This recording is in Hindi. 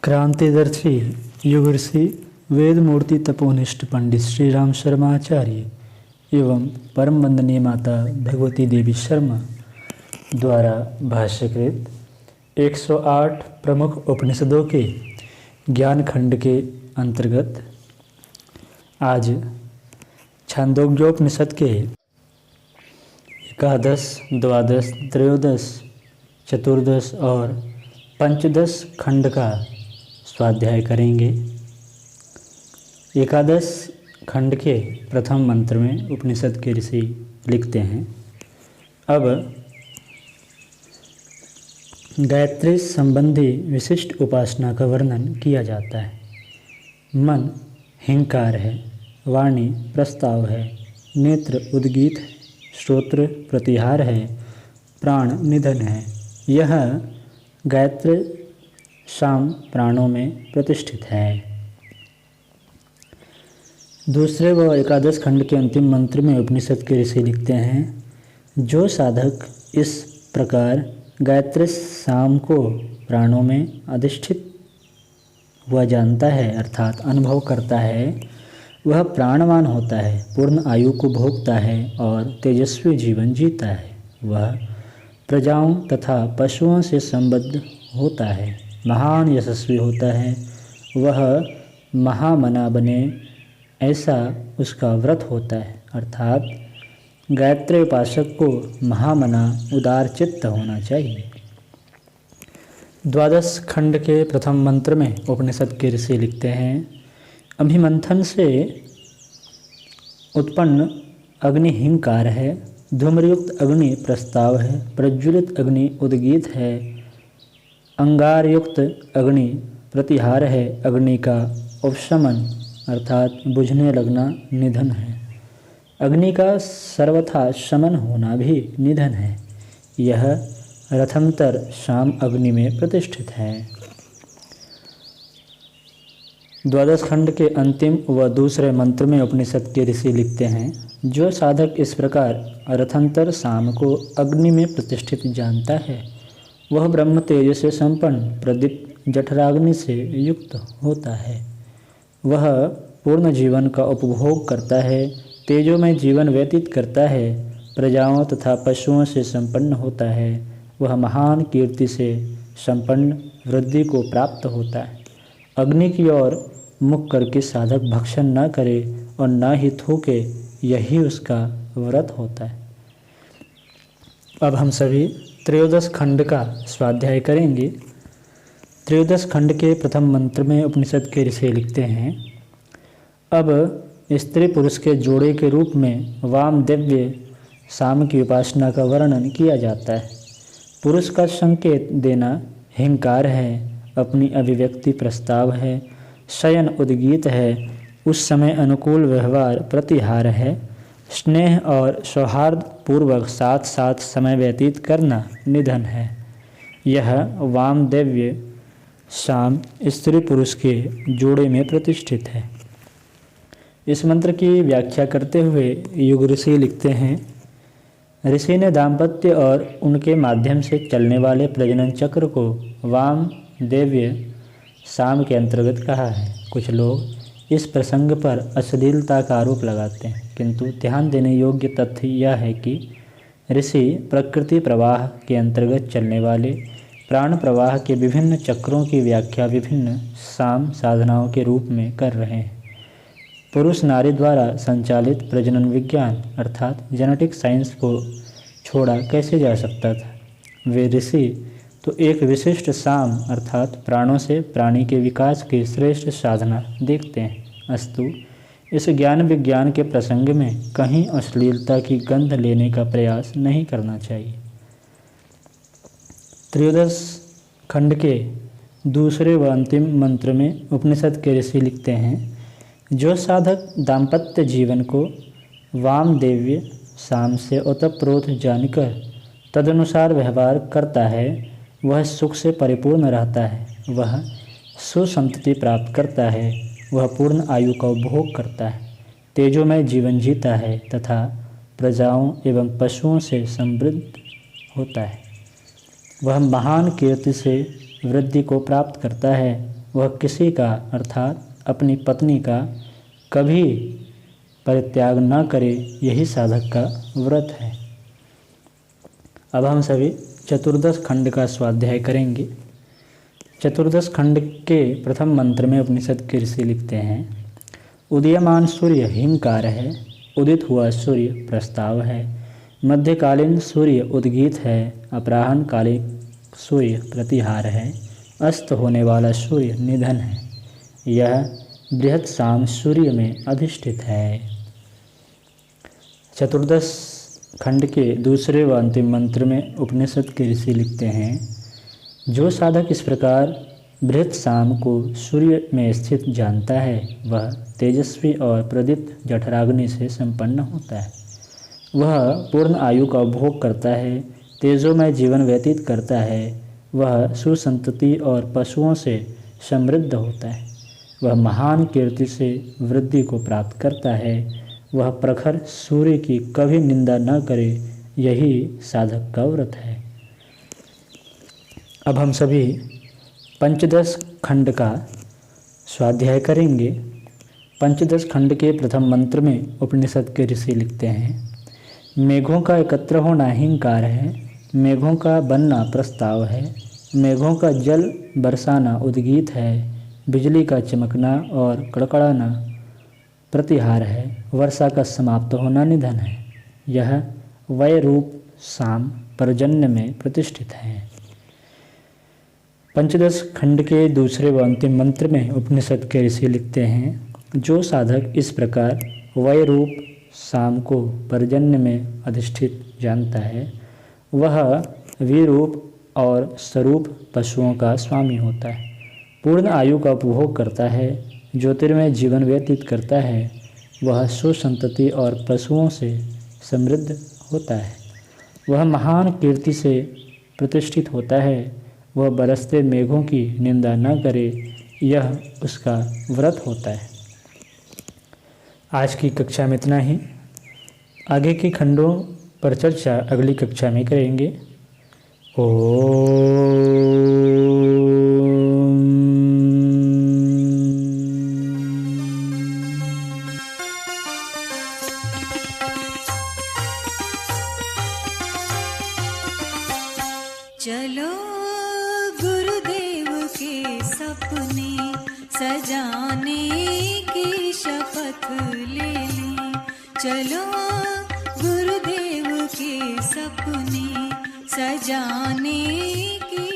क्रांतिदर्शी युग ऋषि वेद मूर्ति तपोनिष्ठ पंडित श्री राम शर्मा आचार्य एवं परम वंदनीय माता भगवती देवी शर्मा द्वारा भाष्यकृत 108 प्रमुख उपनिषदों के ज्ञान खंड के अंतर्गत आज छांदोग्योपनिषद के एकादश, द्वादश, त्रयोदश, चतुर्दश और पंचदश खंड का स्वाध्याय करेंगे। एकादश खंड के प्रथम मंत्र में उपनिषद के ऋषि लिखते हैं, अब गायत्री संबंधी विशिष्ट उपासना का वर्णन किया जाता है। मन हिंकार है, वाणी प्रस्ताव है, नेत्र उद्गीत है, श्रोत्र प्रतिहार है, प्राण निधन है। यह गायत्री शाम प्राणों में प्रतिष्ठित है। दूसरे व एकादश खंड के अंतिम मंत्र में उपनिषद के ऋषि लिखते हैं, जो साधक इस प्रकार गायत्री शाम को प्राणों में अधिष्ठित हुआ जानता है अर्थात अनुभव करता है, वह प्राणवान होता है, पूर्ण आयु को भोगता है और तेजस्वी जीवन जीता है। वह प्रजाओं तथा पशुओं से संबद्ध होता है, महान यशस्वी होता है। वह महामना बने ऐसा उसका व्रत होता है अर्थात गायत्री उपासक को महामना उदार चित्त होना चाहिए। द्वादश खंड के प्रथम मंत्र में उपनिषद के ऋषि लिखते हैं, अभिमंथन से उत्पन्न अग्नि हिंकार है, धूम्रयुक्त अग्नि प्रस्ताव है, प्रज्वलित अग्नि उद्गीत है, अंगारयुक्त अग्नि प्रतिहार है, अग्नि का उपशमन अर्थात बुझने लगना निधन है, अग्नि का सर्वथा शमन होना भी निधन है। यह रथंतर शाम अग्नि में प्रतिष्ठित है। द्वादश खंड के अंतिम व दूसरे मंत्र में उपनिषद के ऋषि लिखते हैं, जो साधक इस प्रकार रथंतर शाम को अग्नि में प्रतिष्ठित जानता है, वह ब्रह्म तेज से संपन्न प्रदीप्त जठराग्नि से युक्त होता है। वह पूर्ण जीवन का उपभोग करता है, तेजोमय जीवन व्यतीत करता है, प्रजाओं तथा पशुओं से संपन्न होता है। वह महान कीर्ति से संपन्न वृद्धि को प्राप्त होता है। अग्नि की ओर मुख करके साधक भक्षण न करे और न ही थूके, यही उसका व्रत होता है। अब हम सभी त्रयोदश खंड का स्वाध्याय करेंगे। त्रयोदश खंड के प्रथम मंत्र में उपनिषद के ऋषि लिखते हैं, अब स्त्री पुरुष के जोड़े के रूप में वामदेव्य शाम की उपासना का वर्णन किया जाता है। पुरुष का संकेत देना हिंकार है, अपनी अभिव्यक्ति प्रस्ताव है, शयन उद्गीत है, उस समय अनुकूल व्यवहार प्रतिहार है, स्नेह और सौहार्द पूर्वक साथ साथ समय व्यतीत करना निधन है। यह वामदेव्य शाम स्त्री पुरुष के जोड़े में प्रतिष्ठित है। इस मंत्र की व्याख्या करते हुए युग ऋषि लिखते हैं, ऋषि ने दाम्पत्य और उनके माध्यम से चलने वाले प्रजनन चक्र को वामदेव्य शाम के अंतर्गत कहा है। कुछ लोग इस प्रसंग पर अश्लीलता का आरोप लगाते हैं, किंतु ध्यान देने योग्य तथ्य यह है कि ऋषि प्रकृति प्रवाह के अंतर्गत चलने वाले प्राण प्रवाह के विभिन्न चक्रों की व्याख्या विभिन्न शाम साधनाओं के रूप में कर रहे हैं। पुरुष नारी द्वारा संचालित प्रजनन विज्ञान अर्थात जेनेटिक साइंस को छोड़ा कैसे जा सकता था। वे ऋषि तो एक विशिष्ट शाम अर्थात प्राणों से प्राणी के विकास की श्रेष्ठ साधना देखते हैं। अस्तु इस ज्ञान विज्ञान के प्रसंग में कहीं अश्लीलता की गंध लेने का प्रयास नहीं करना चाहिए। त्रयोदश खंड के दूसरे व अंतिम मंत्र में उपनिषद के ऋषि लिखते हैं, जो साधक दाम्पत्य जीवन को वामदेव्य शाम से ओतप्रोत जानकर तदनुसार व्यवहार करता है, वह सुख से परिपूर्ण रहता है, वह सुसंतति प्राप्त करता है, वह पूर्ण आयु का उपभोग करता है, तेजोमय जीवन जीता है तथा प्रजाओं एवं पशुओं से समृद्ध होता है। वह महान कीर्ति से वृद्धि को प्राप्त करता है, वह किसी का अर्थात अपनी पत्नी का कभी परित्याग न करे, यही साधक का व्रत है। अब हम सभी चतुर्दश खंड का स्वाध्याय करेंगे। चतुर्दश खंड के प्रथम मंत्र में उपनिषद के ऋषि लिखते हैं, उदीयमान सूर्य हिमकार है, उदित हुआ सूर्य प्रस्ताव है, मध्यकालीन सूर्य उद्गीत है, अपराह्नकालीन सूर्य प्रतिहार है, अस्त होने वाला सूर्य निधन है। यह बृहत शाम सूर्य में अधिष्ठित है। चतुर्दश खंड के दूसरे व अंतिम मंत्र में उपनिषद के ऋषि लिखते हैं, जो साधक इस प्रकार बृहत शाम को सूर्य में स्थित जानता है, वह तेजस्वी और प्रदीप्त जठराग्नि से संपन्न होता है। वह पूर्ण आयु का उपभोग करता है, तेजोमय जीवन व्यतीत करता है। वह सुसंतति और पशुओं से समृद्ध होता है। वह महान कीर्ति से वृद्धि को प्राप्त करता है। वह प्रखर सूर्य की कभी निंदा न करे, यही साधक का व्रत है। अब हम सभी पंचदश खंड का स्वाध्याय करेंगे। पंचदश खंड के प्रथम मंत्र में उपनिषद के ऋषि लिखते हैं, मेघों का एकत्र होना हिंकार है, मेघों का बनना प्रस्ताव है, मेघों का जल बरसाना उद्गीत है, बिजली का चमकना और कड़कड़ाना प्रतिहार है, वर्षा का समाप्त होना निधन है। यह वय रूप शाम पर्जन्य में प्रतिष्ठित है। पंचदश खंड के दूसरे व अंतिम मंत्र में उपनिषद के ऋषि लिखते हैं, जो साधक इस प्रकार वय रूप शाम को पर्जन्य में अधिष्ठित जानता है, वह विरूप और स्वरूप पशुओं का स्वामी होता है, पूर्ण आयु का उपभोग करता है, ज्योतिर्मय जीवन व्यतीत करता है। वह सुसंतति और पशुओं से समृद्ध होता है। वह महान कीर्ति से प्रतिष्ठित होता है। वह बरसते मेघों की निंदा न करे, यह उसका व्रत होता है। आज की कक्षा में इतना ही। आगे के खंडों पर चर्चा अगली कक्षा में करेंगे। चलो गुरुदेव के सपने सजाने की शपथ ले लें। चलो गुरुदेव के सपने सजाने की